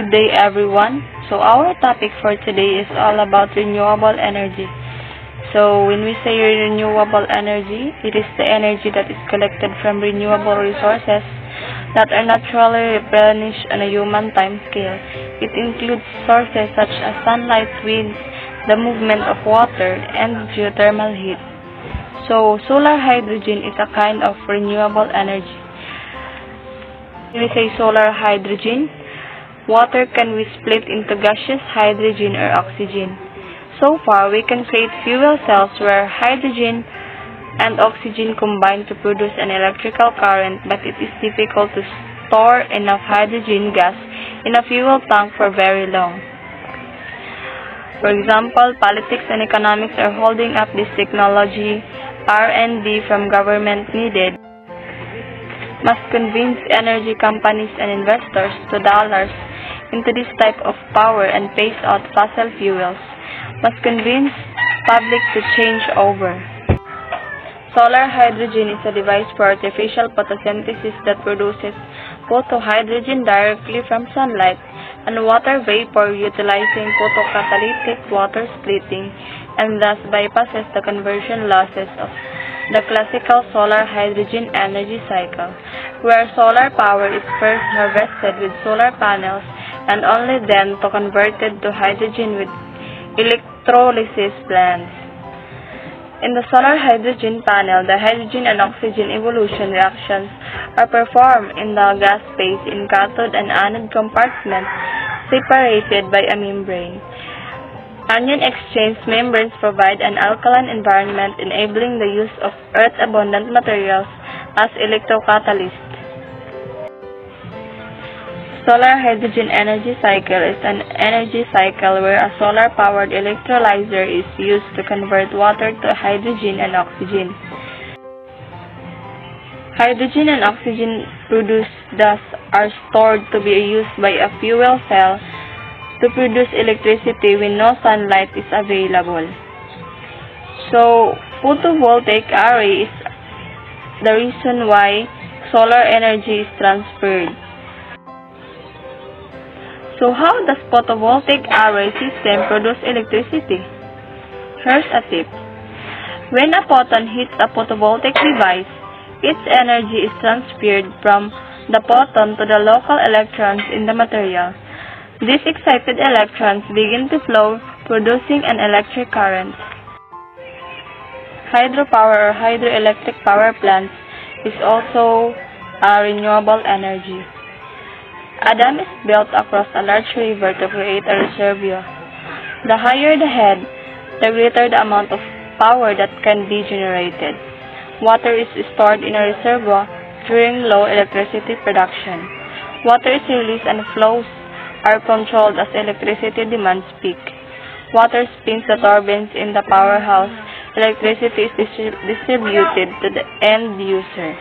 Good day, everyone. So our topic for today is all about renewable energy. So when we say renewable energy, it is the energy that is collected from renewable resources that are naturally replenished on a human time scale. It includes sources such as sunlight, winds, the movement of water, and geothermal heat. So solar hydrogen is a kind of renewable energy. When we say solar hydrogen, water can be split into gaseous hydrogen or oxygen. So far, we can create fuel cells where hydrogen and oxygen combine to produce an electrical current, but it is difficult to store enough hydrogen gas in a fuel tank for very long. For example, politics and economics are holding up this technology. R&D from government needed must convince energy companies and investors to dollars into this type of power and phase out fossil fuels, must convince public to change over. Solar hydrogen is a device for artificial photosynthesis that produces photohydrogen directly from sunlight and water vapor utilizing photocatalytic water splitting, and thus bypasses the conversion losses of the classical solar hydrogen energy cycle, where solar power is first harvested with solar panels and only then converted to hydrogen with electrolysis plants. In the solar hydrogen panel, the hydrogen and oxygen evolution reactions are performed in the gas phase in cathode and anode compartments separated by a membrane. Anion exchange membranes provide an alkaline environment, enabling the use of earth-abundant materials as electrocatalysts. Solar hydrogen energy cycle is an energy cycle where a solar-powered electrolyzer is used to convert water to hydrogen and oxygen. Hydrogen and oxygen produced thus are stored to be used by a fuel cell to produce electricity when no sunlight is available. So, photovoltaic array is the reason why solar energy is transferred. So, how does photovoltaic array system produce electricity? Here's a tip. When a photon hits a photovoltaic device, its energy is transferred from the photon to the local electrons in the material. These excited electrons begin to flow, producing an electric current. Hydropower or hydroelectric power plants is also a renewable energy. A dam is built across a large river to create a reservoir. The higher the head, the greater the amount of power that can be generated. Water is stored in a reservoir during low electricity production. Water is released and flows are controlled as electricity demands peak. Water spins the turbines in the powerhouse. Electricity is distributed to the end user.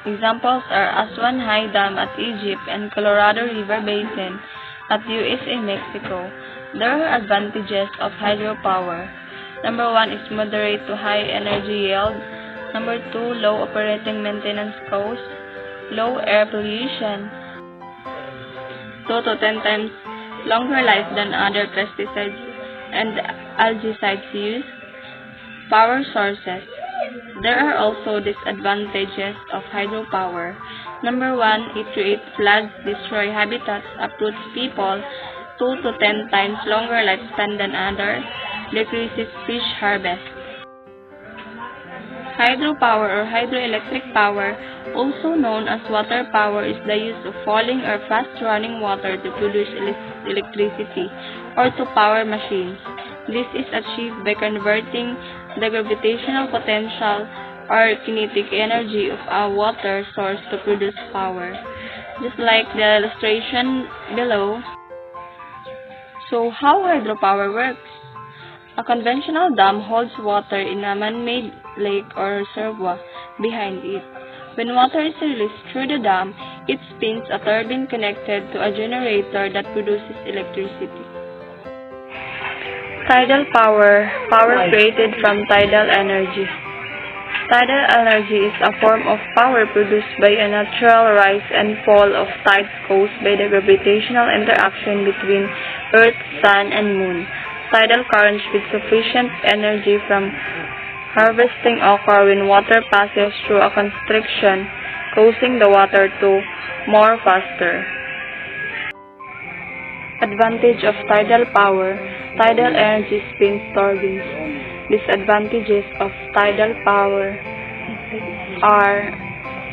Examples are Aswan High Dam at Egypt and Colorado River Basin at USA, Mexico. There are advantages of hydropower. Number 1 is moderate to high energy yield. Number 2, low operating maintenance cost, low air pollution, 2 to 10 times longer life than other pesticides and algicides used. Power sources. There are also disadvantages of hydropower. Number 1, it creates floods, destroys habitats, uproots people, 2 to 10 times longer lifespan than others, decreases fish harvest. Hydropower or hydroelectric power, also known as water power, is the use of falling or fast-running water to produce electricity or to power machines. This is achieved by converting the gravitational potential or kinetic energy of a water source to produce power, just like the illustration below. So, how hydropower works? A conventional dam holds water in a man-made lake or reservoir behind it. When water is released through the dam, it spins a turbine connected to a generator that produces electricity. Tidal power, power created from tidal energy. Tidal energy is a form of power produced by a natural rise and fall of tides caused by the gravitational interaction between Earth, Sun, and Moon. Tidal currents with sufficient energy from harvesting occur when water passes through a constriction, causing the water to move faster. Advantage of tidal power. Tidal energy spins turbines. Disadvantages of tidal power are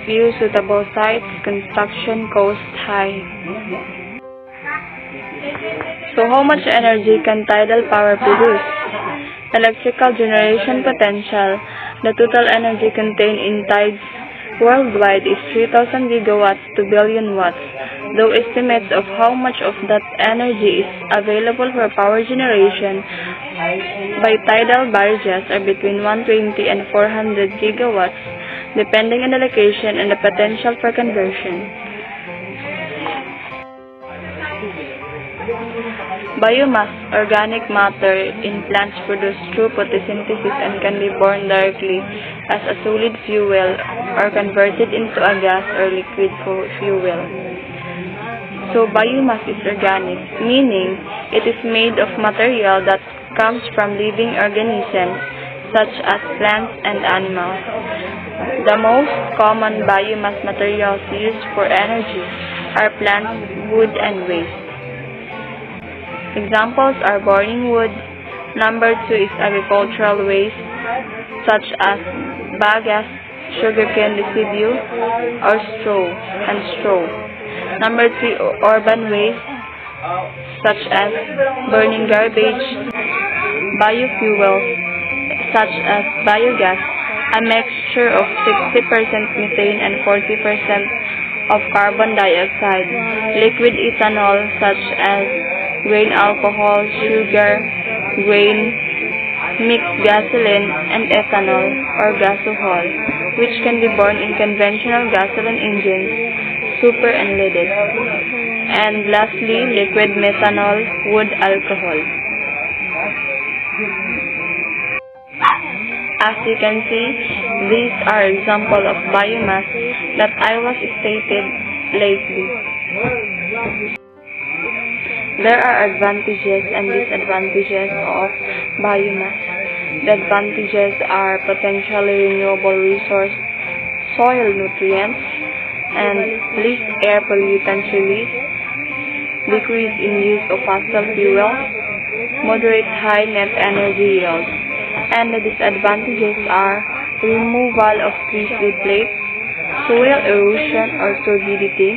few suitable sites, construction cost high. So how much energy can tidal power produce? Electrical generation potential. The total energy contained in tides worldwide is 3,000 gigawatts to billion watts, though estimates of how much of that energy is available for power generation by tidal barrages are between 120 and 400 gigawatts, depending on the location and the potential for conversion. Biomass, organic matter in plants produced through photosynthesis and can be burned directly as a solid fuel or converted into a gas or liquid fuel. So biomass is organic, meaning it is made of material that comes from living organisms such as plants and animals. The most common biomass materials used for energy are plants, wood, and waste. Examples are burning wood. Number 2 is agricultural waste, such as bagasse, sugarcane residue, or straw. Number 3, urban waste, such as burning garbage. Biofuels, such as biogas, a mixture of 60% methane and 40% of carbon dioxide. Liquid ethanol, such as grain alcohol, sugar, grain, mixed gasoline, and ethanol or gasohol, which can be burned in conventional gasoline engines, super unleaded. And lastly, liquid methanol, wood alcohol. As you can see, these are examples of biomass that I was stated lately. There are advantages and disadvantages of biomass. The advantages are potentially renewable resource, soil nutrients, and least air pollutants release, decrease in use of fossil fuels, moderate high net energy yield. And the disadvantages are removal of trees with plates, soil erosion or turbidity,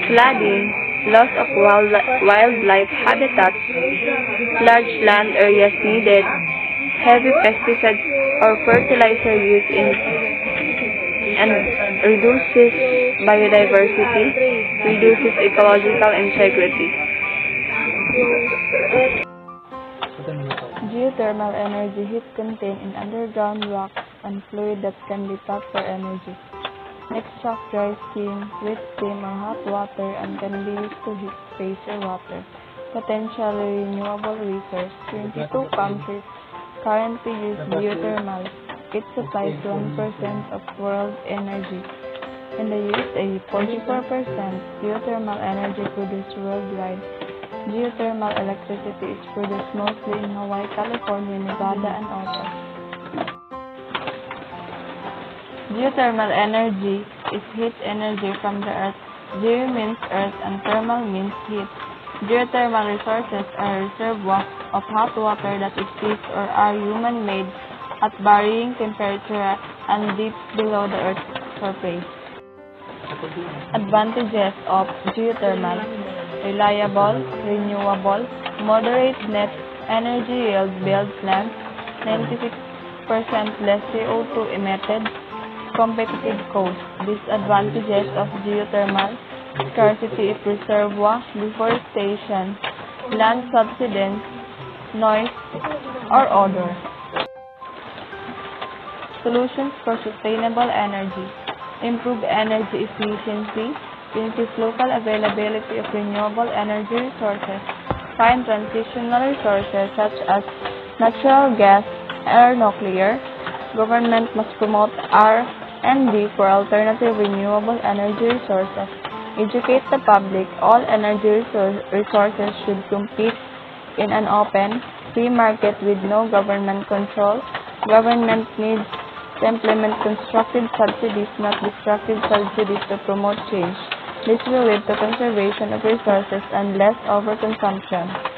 flooding, loss of wildlife habitats, large land areas needed, heavy pesticides or fertilizer use and reduces biodiversity, reduces ecological integrity. Geothermal energy, heat contained in underground rocks and fluid that can be tapped for energy. Mixture of dry steam, wet steam, or hot water and can be used to heat space or water. Potentially renewable resource. 22 countries currently use geothermal. It supplies 1% of world energy. In the USA, 44% geothermal energy produced worldwide. Geothermal electricity is produced mostly in Hawaii, California, Nevada, and Utah. Geothermal energy is heat energy from the earth. Geo means earth and thermal means heat. Geothermal resources are reservoirs of hot water that exist or are human-made at varying temperature and deep below the earth's surface. Advantages of geothermal: reliable, renewable, moderate net energy yield, build plants, 96% less CO2 emitted, competitive cost. Disadvantages of geothermal: scarcity of reservoir, deforestation, land subsidence, noise, or odor. Solutions for sustainable energy: improve energy efficiency, increase local availability of renewable energy resources, find transitional resources such as natural gas or nuclear, Government must promote R&D for alternative renewable energy resources. Educate the public. All energy resources should compete in an open, free market with no government control. Government needs to implement constructive subsidies, not destructive subsidies, to promote change. This will lead to conservation of resources and less overconsumption.